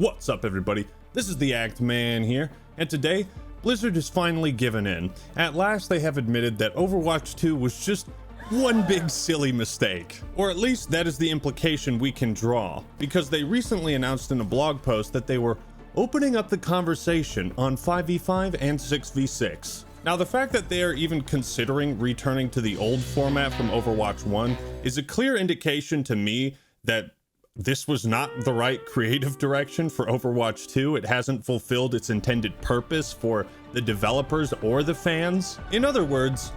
What's up, everybody? This is the Act Man here, and today, Blizzard has finally given in. At last, they have admitted that Overwatch 2 was just one big silly mistake. Or at least that is the implication we can draw, because they recently announced in a blog post that they were opening up the conversation on 5v5 and 6v6. Now, the fact that they are even considering returning to the old format from Overwatch 1 is a clear indication to me that this was not the right creative direction for Overwatch 2. It hasn't fulfilled its intended purpose for the developers or the fans. In other words,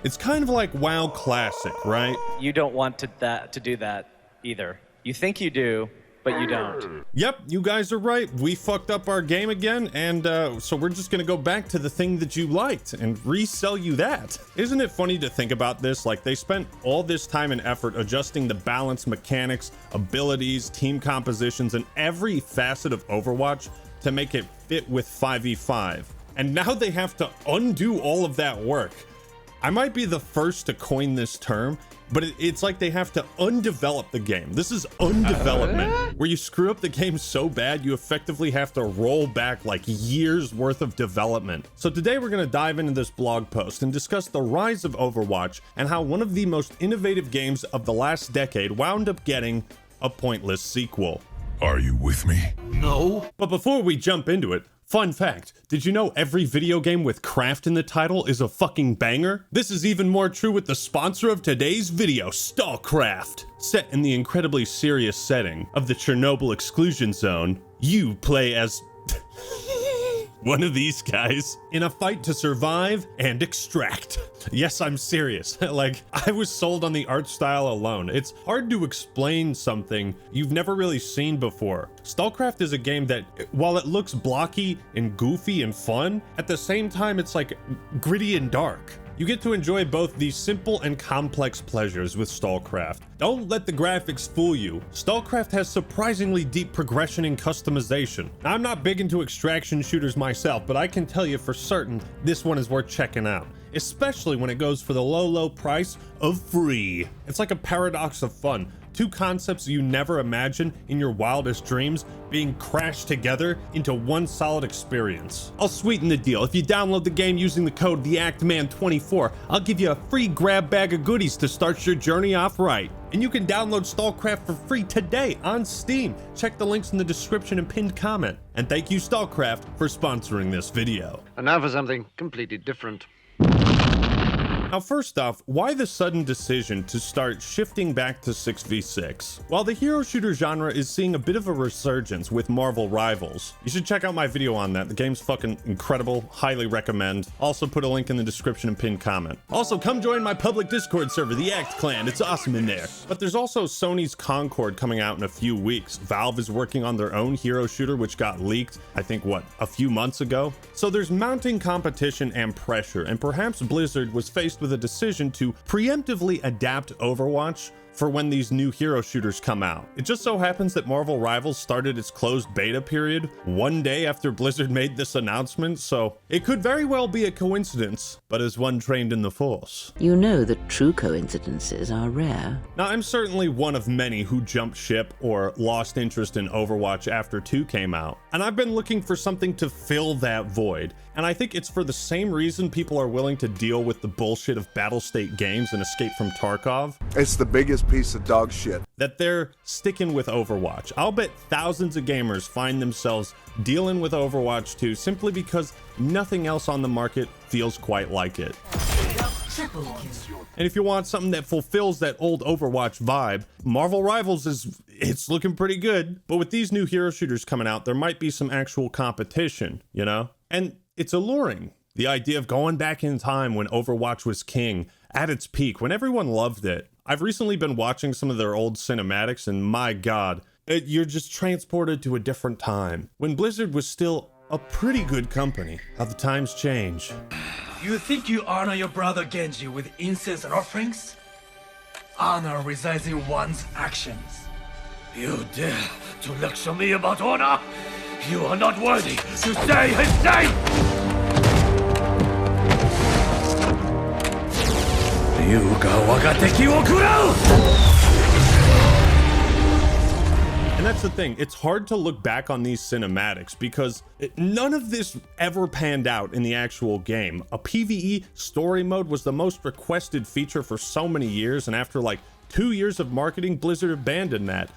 it's kind of like WoW Classic, right? You don't want to do that either. You think you do, but you don't. Yep, you guys are right. We fucked up our game again, and so we're just gonna go back to the thing that you liked and resell you that. Isn't it funny to think about this? Like, they spent all this time and effort adjusting the balance, mechanics, abilities, team compositions, and every facet of Overwatch to make it fit with 5v5. And now they have to undo all of that work. I might be the first to coin this term, but it's like they have to undevelop the game. This is undevelopment, where you screw up the game so bad, you effectively have to roll back like years worth of development. So today we're gonna dive into this blog post and discuss the rise of Overwatch and how one of the most innovative games of the last decade wound up getting a pointless sequel. Are you with me? No. But before we jump into it, fun fact, did you know every video game with craft in the title is a fucking banger? This is even more true with the sponsor of today's video, Stalcraft. Set in the incredibly serious setting of the Chernobyl exclusion zone, you play as one of these guys in a fight to survive and extract. Yes, I'm serious. Like, I was sold on the art style alone. It's hard to explain something you've never really seen before. Stalcraft is a game that, while it looks blocky and goofy and fun, at the same time it's like gritty and dark. You get to enjoy both these simple and complex pleasures with Stalcraft. Don't let the graphics fool you. Stalcraft has surprisingly deep progression and customization. Now, I'm not big into extraction shooters myself, but I can tell you for certain this one is worth checking out, especially when it goes for the low price of free. It's like a paradox of fun. Two concepts you never imagined in your wildest dreams being crashed together into one solid experience. I'll sweeten the deal. If you download the game using the code TheActMan24, I'll give you a free grab bag of goodies to start your journey off right. And you can download Stalcraft for free today on Steam. Check the links in the description and pinned comment. And thank you, Stalcraft, for sponsoring this video. And now for something completely different. Now, first off, why the sudden decision to start shifting back to 6v6? While the hero shooter genre is seeing a bit of a resurgence with Marvel Rivals. You should check out my video on that. The game's fucking incredible. Highly recommend. Also put a link in the description and pinned comment. Also, come join my public Discord server, the Act Clan. It's awesome in there. But there's also Sony's Concord coming out in a few weeks. Valve is working on their own hero shooter, which got leaked, I think, a few months ago? So there's mounting competition and pressure, and perhaps Blizzard was faced with a decision to preemptively adapt Overwatch for when these new hero shooters come out. It just so happens that Marvel Rivals started its closed beta period one day after Blizzard made this announcement, so it could very well be a coincidence, but as one trained in the Force. You know that true coincidences are rare. Now, I'm certainly one of many who jumped ship or lost interest in Overwatch after 2 came out, and I've been looking for something to fill that void. And I think it's for the same reason people are willing to deal with the bullshit of Battle State games and Escape from Tarkov. It's the biggest piece of dog shit. That they're sticking with Overwatch. I'll bet thousands of gamers find themselves dealing with Overwatch 2 simply because nothing else on the market feels quite like it. And if you want something that fulfills that old Overwatch vibe, Marvel Rivals it's looking pretty good. But with these new hero shooters coming out, there might be some actual competition, you know? And it's alluring. The idea of going back in time when Overwatch was king, at its peak, when everyone loved it. I've recently been watching some of their old cinematics, and my god, you're just transported to a different time, when Blizzard was still a pretty good company. How the times change. You think you honor your brother Genji with incense and offerings? Honor resides in one's actions. You dare to lecture me about honor? You are not worthy to say his name! And that's the thing, it's hard to look back on these cinematics because none of this ever panned out in the actual game. A PvE story mode was the most requested feature for so many years, and after like 2 years of marketing, Blizzard abandoned that.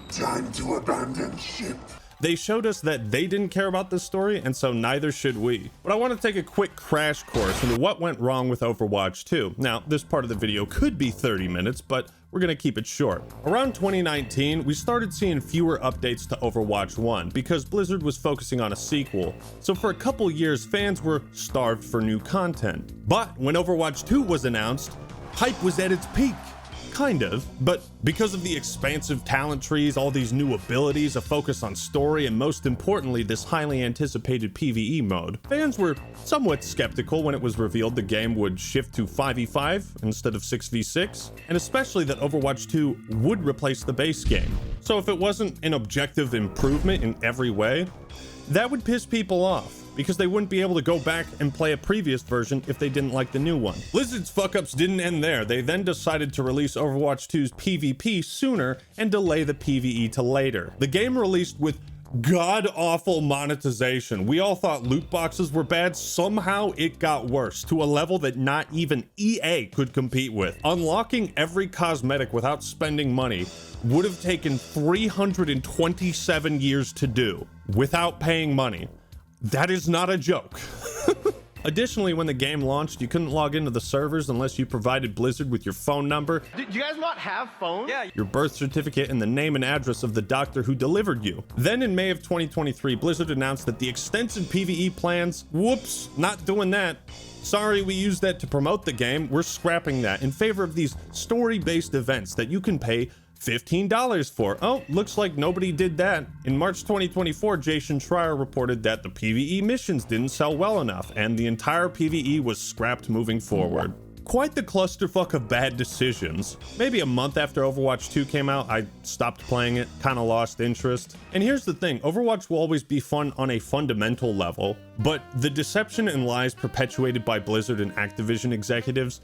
Time to abandon ship. They showed us that they didn't care about this story, and so neither should we. But I want to take a quick crash course into what went wrong with Overwatch 2. Now, this part of the video could be 30 minutes, but we're gonna keep it short. Around 2019, we started seeing fewer updates to Overwatch 1 because Blizzard was focusing on a sequel. So for a couple years, fans were starved for new content. But when Overwatch 2 was announced, hype was at its peak. Kind of, but because of the expansive talent trees, all these new abilities, a focus on story, and most importantly, this highly anticipated PvE mode, fans were somewhat skeptical when it was revealed the game would shift to 5v5 instead of 6v6, and especially that Overwatch 2 would replace the base game. So if it wasn't an objective improvement in every way, that would piss people off, because they wouldn't be able to go back and play a previous version if they didn't like the new one. Blizzard's fuck-ups didn't end there. They then decided to release Overwatch 2's PvP sooner and delay the PvE to later. The game released with god-awful monetization. We all thought loot boxes were bad. Somehow it got worse to a level that not even EA could compete with. Unlocking every cosmetic without spending money would have taken 327 years to do without paying money. That is not a joke. Additionally, when the game launched, you couldn't log into the servers unless you provided Blizzard with your phone number. Do you guys not have phones? Yeah. Your birth certificate, and the name and address of the doctor who delivered you. Then in May of 2023, Blizzard announced that the extensive PvE plans, whoops, not doing that. Sorry, we used that to promote the game. We're scrapping that in favor of these story-based events that you can pay $15 for. Oh, looks like nobody did that. In March 2024, Jason Schreier reported that the PvE missions didn't sell well enough, and the entire PvE was scrapped moving forward. Quite the clusterfuck of bad decisions. Maybe a month after Overwatch 2 came out, I stopped playing it, kind of lost interest. And here's the thing, Overwatch will always be fun on a fundamental level, but the deception and lies perpetuated by Blizzard and Activision executives,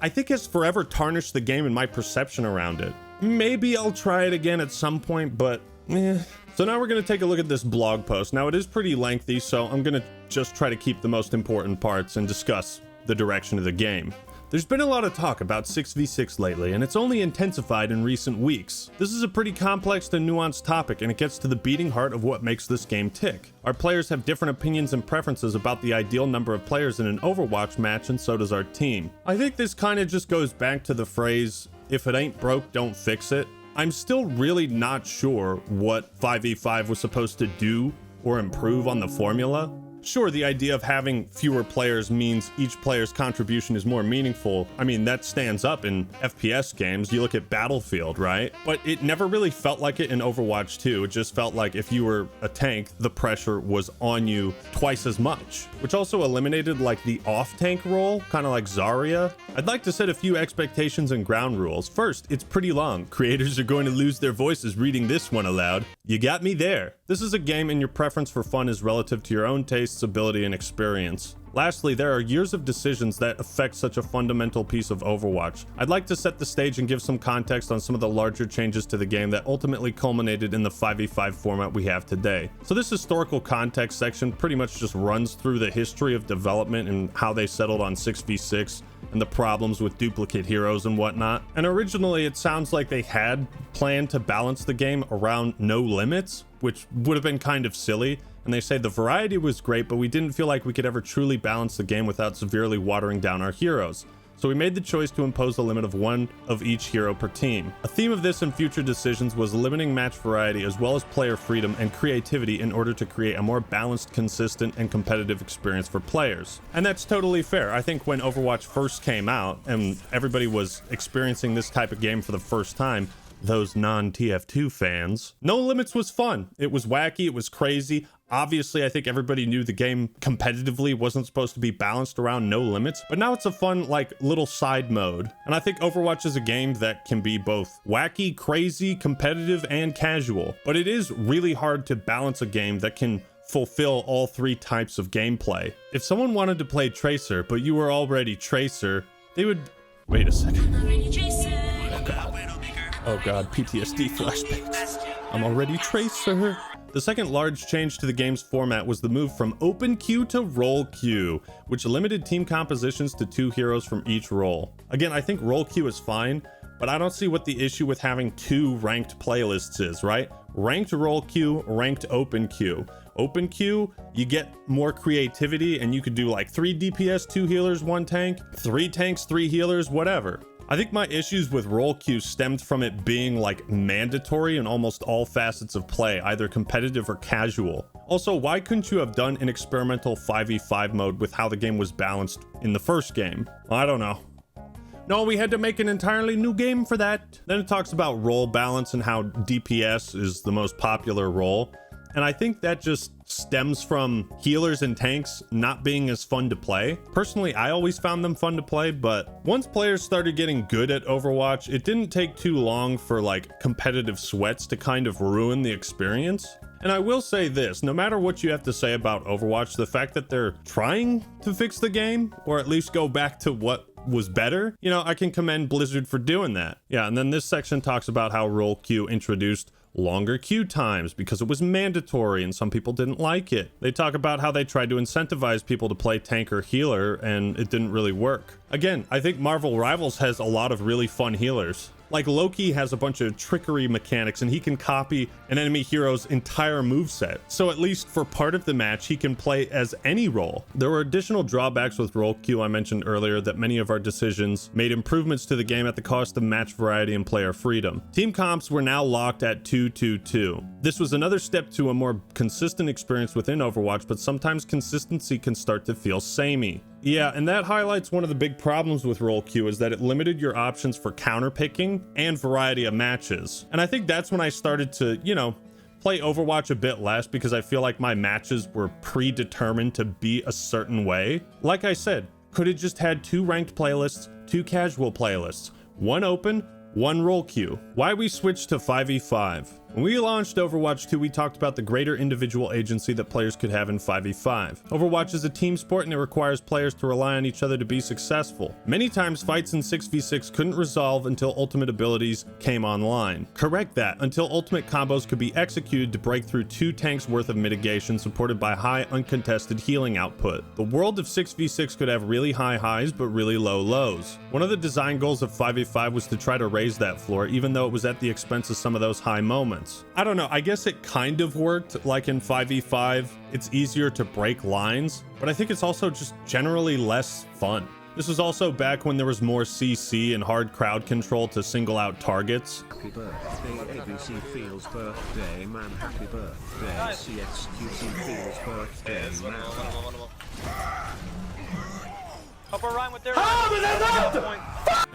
I think has forever tarnished the game and my perception around it. Maybe I'll try it again at some point, but So now we're going to take a look at this blog post. Now it is pretty lengthy, so I'm going to just try to keep the most important parts and discuss the direction of the game. There's been a lot of talk about 6v6 lately, and it's only intensified in recent weeks. This is a pretty complex and nuanced topic, and it gets to the beating heart of what makes this game tick. Our players have different opinions and preferences about the ideal number of players in an Overwatch match, and so does our team. I think this kind of just goes back to the phrase, if it ain't broke, don't fix it. I'm still really not sure what 5v5 was supposed to do or improve on the formula. Sure, the idea of having fewer players means each player's contribution is more meaningful. I mean, that stands up in FPS games. You look at Battlefield, right? But it never really felt like it in Overwatch 2. It just felt like if you were a tank, the pressure was on you twice as much, which also eliminated like the off-tank role, kind of like Zarya. I'd like to set a few expectations and ground rules. First, it's pretty long. Creators are going to lose their voices reading this one aloud. You got me there. This is a game and your preference for fun is relative to your own tastes, ability, and experience. Lastly, there are years of decisions that affect such a fundamental piece of Overwatch. I'd like to set the stage and give some context on some of the larger changes to the game that ultimately culminated in the 5v5 format we have today. So this historical context section pretty much just runs through the history of development and how they settled on 6v6 and the problems with duplicate heroes and whatnot. And originally it sounds like they had planned to balance the game around no limits, which would have been kind of silly. And they say the variety was great, but we didn't feel like we could ever truly balance the game without severely watering down our heroes. So we made the choice to impose a limit of one of each hero per team. A theme of this and future decisions was limiting match variety as well as player freedom and creativity in order to create a more balanced, consistent, and competitive experience for players. And that's totally fair. I think when Overwatch first came out and everybody was experiencing this type of game for the first time, those non-TF2 fans, No Limits was fun. It was wacky, it was crazy. Obviously, I think everybody knew the game competitively wasn't supposed to be balanced around no limits, but now it's a fun, like, little side mode. And I think Overwatch is a game that can be both wacky, crazy, competitive, and casual. But it is really hard to balance a game that can fulfill all three types of gameplay. If someone wanted to play Tracer, but you were already Tracer, they would... Wait a second. Oh god, PTSD flashbacks. I'm already Tracer. The second large change to the game's format was the move from open queue to role queue, which limited team compositions to 2 heroes from each role. Again, I think role queue is fine, but I don't see what the issue with having 2 ranked playlists is, right? Ranked role queue, ranked open queue. Open queue, you get more creativity and you could do like 3 DPS, 2 healers, 1 tank, 3 tanks, 3 healers, whatever. I think my issues with role queue stemmed from it being like mandatory in almost all facets of play, either competitive or casual. Also, why couldn't you have done an experimental 5v5 mode with how the game was balanced in the first game? I don't know. No, we had to make an entirely new game for that. Then it talks about role balance and how DPS is the most popular role. And I think that just stems from healers and tanks not being as fun to play. Personally, I always found them fun to play, but once players started getting good at Overwatch, it didn't take too long for like competitive sweats to kind of ruin the experience. And I will say this, no matter what you have to say about Overwatch, the fact that they're trying to fix the game, or at least go back to what was better, you know, I can commend Blizzard for doing that. Yeah, and then this section talks about how role queue introduced longer queue times because it was mandatory and some people didn't like it. They talk about how they tried to incentivize people to play tank or healer and it didn't really work. Again, I think Marvel Rivals has a lot of really fun healers. Like Loki has a bunch of trickery mechanics and he can copy an enemy hero's entire moveset. So at least for part of the match, he can play as any role. There were additional drawbacks with role queue I mentioned earlier that many of our decisions made improvements to the game at the cost of match variety and player freedom. Team comps were now locked at 2-2-2. This was another step to a more consistent experience within Overwatch, but sometimes consistency can start to feel samey. Yeah, and that highlights one of the big problems with role queue is that it limited your options for counter picking and variety of matches. And I think that's when I started to, you know, play Overwatch a bit less because I feel like my matches were predetermined to be a certain way. Like I said, could have just had 2 ranked playlists, 2 casual playlists, 1 open, 1 role queue. Why we switched to 5v5? When we launched Overwatch 2, we talked about the greater individual agency that players could have in 5v5. Overwatch is a team sport and it requires players to rely on each other to be successful. Many times fights in 6v6 couldn't resolve until ultimate abilities came online. Correct that, until ultimate combos could be executed to break through 2 tanks worth of mitigation supported by high uncontested healing output. The world of 6v6 could have really high highs but really low lows. One of the design goals of 5v5 was to try to raise that floor even though it was at the expense of some of those high moments. I don't know, I guess it kind of worked. Like in 5v5, it's easier to break lines, but I think it's also just generally less fun. This was also back when there was more CC and hard crowd control to single out targets. Happy birthday, ABC Feels birthday, man. Happy birthday, CXQC Feels birthday, man. And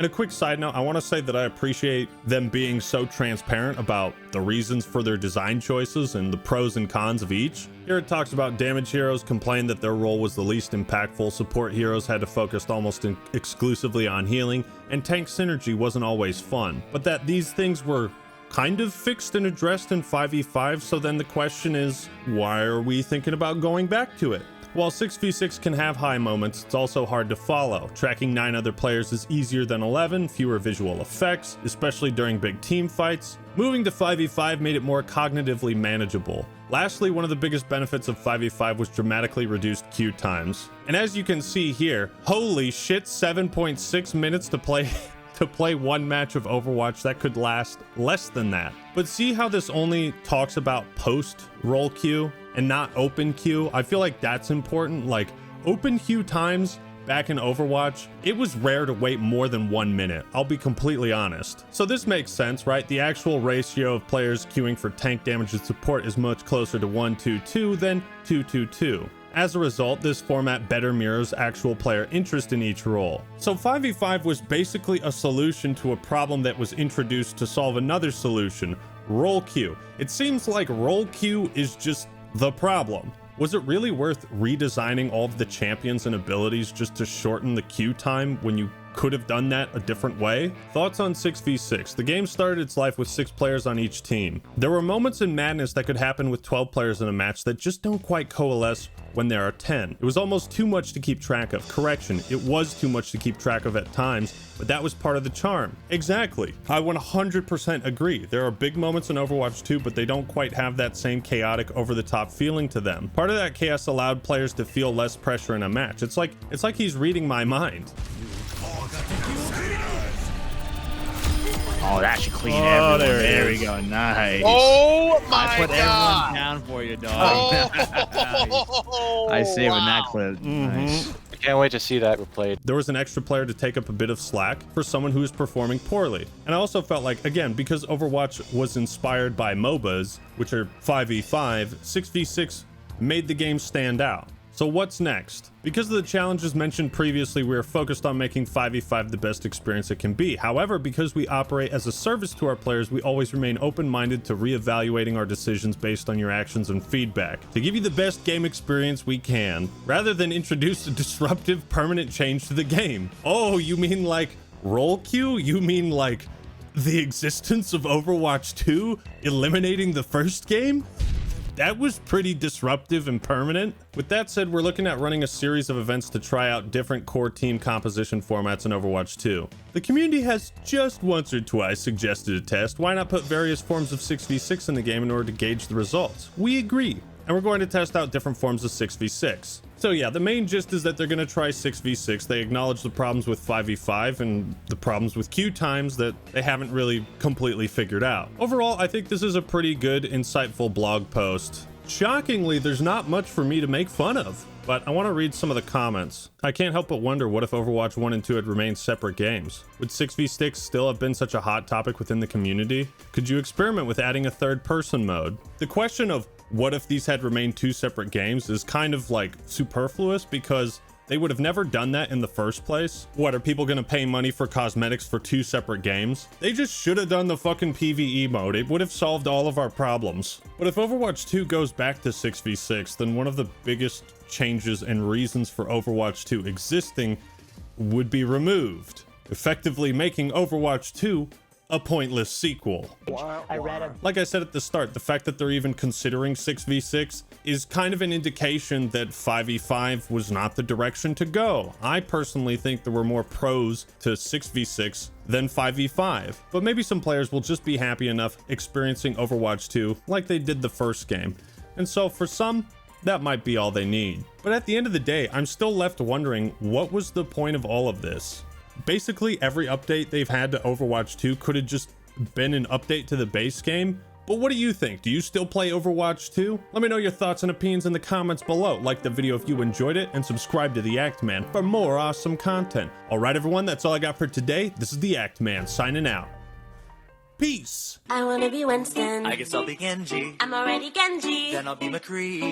a quick side note, I want to say that I appreciate them being so transparent about the reasons for their design choices and the pros and cons of each. Here it talks about damage heroes complained that their role was the least impactful, support heroes had to focus almost exclusively on healing, and tank synergy wasn't always fun. But that these things were kind of fixed and addressed in 5v5, so then the question is, why are we thinking about going back to it? While 6v6 can have high moments, it's also hard to follow. Tracking 9 other players is easier than 11, fewer visual effects, especially during big team fights. Moving to 5v5 made it more cognitively manageable. Lastly, one of the biggest benefits of 5v5 was dramatically reduced queue times. And as you can see here, holy shit, 7.6 minutes to play one match of Overwatch. That could last less than that. But see how this only talks about post role queue and not open queue? I feel like that's important. Like open queue times back in Overwatch, it was rare to wait more than 1 minute. I'll be completely honest. So this makes sense, right? The actual ratio of players queuing for tank damage and support is much closer to 1-2-2 than 2-2-2. As a result, this format better mirrors actual player interest in each role. So 5v5 was basically a solution to a problem that was introduced to solve another solution, role queue. It seems like role queue is just the problem. Was it really worth redesigning all of the champions and abilities just to shorten the queue time when you could have done that a different way. Thoughts on 6v6? The game started its life with 6 players on each team. There were moments in madness that could happen with 12 players in a match that just don't quite coalesce when there are 10. It was almost too much to keep track of. Correction, it was too much to keep track of at times, but that was part of the charm. Exactly. I 100% agree. There are big moments in Overwatch 2, but they don't quite have that same chaotic, over-the-top feeling to them. Part of that chaos allowed players to feel less pressure in a match. It's like he's reading my mind. Oh, that should clean everyone. There we go. Nice. Oh my I put God. everyone down for you, dog. Oh, I saved in that wow. clip. Nice. I can't wait to see that replayed. There was an extra player to take up a bit of slack for someone who is performing poorly. And I also felt like, again, because Overwatch was inspired by MOBAs, which are 5v5, 6v6 made the game stand out. So what's next? Because of the challenges mentioned previously, we are focused on making 5v5 the best experience it can be. However, because we operate as a service to our players, we always remain open-minded to reevaluating our decisions based on your actions and feedback to give you the best game experience we can, rather than introduce a disruptive, permanent change to the game. Oh, you mean like role queue? You mean like the existence of Overwatch 2 eliminating the first game? That was pretty disruptive and permanent. With that said, we're looking at running a series of events to try out different core team composition formats in Overwatch 2. The community has just once or twice suggested a test. Why not put various forms of 6v6 in the game in order to gauge the results? We agree, and we're going to test out different forms of 6v6. So yeah, the main gist is that they're going to try 6v6. They acknowledge the problems with 5v5 and the problems with queue times that they haven't really completely figured out. Overall, I think this is a pretty good, insightful blog post. Shockingly, there's not much for me to make fun of, but I want to read some of the comments. I can't help but wonder what if Overwatch 1 and 2 had remained separate games. Would 6v6 still have been such a hot topic within the community? Could you experiment with adding a third-person mode? The question of what if these had remained 2 separate games is kind of like superfluous because they would have never done that in the first place. What, are people gonna pay money for cosmetics for 2 separate games? They just should have done the fucking PvE mode. It would have solved all of our problems. But if Overwatch 2 goes back to 6v6, then one of the biggest changes and reasons for Overwatch 2 existing would be removed, effectively making Overwatch 2 a pointless sequel. Like I said at the start, the fact that they're even considering 6v6 is kind of an indication that 5v5 was not the direction to go. I personally think there were more pros to 6v6 than 5v5, but maybe some players will just be happy enough experiencing Overwatch 2 like they did the first game. And so for some, that might be all they need. But at the end of the day, I'm still left wondering, what was the point of all of this? Basically, every update they've had to Overwatch 2 could have just been an update to the base game. But what do you think? Do you still play Overwatch 2? Let me know your thoughts and opinions in the comments below. Like the video if you enjoyed it, and subscribe to The Act Man for more awesome content. Alright everyone, that's all I got for today. This is The Act Man, signing out. Peace! I wanna be Winston. I guess I'll be Genji. I'm already Genji. Then I'll be McCree.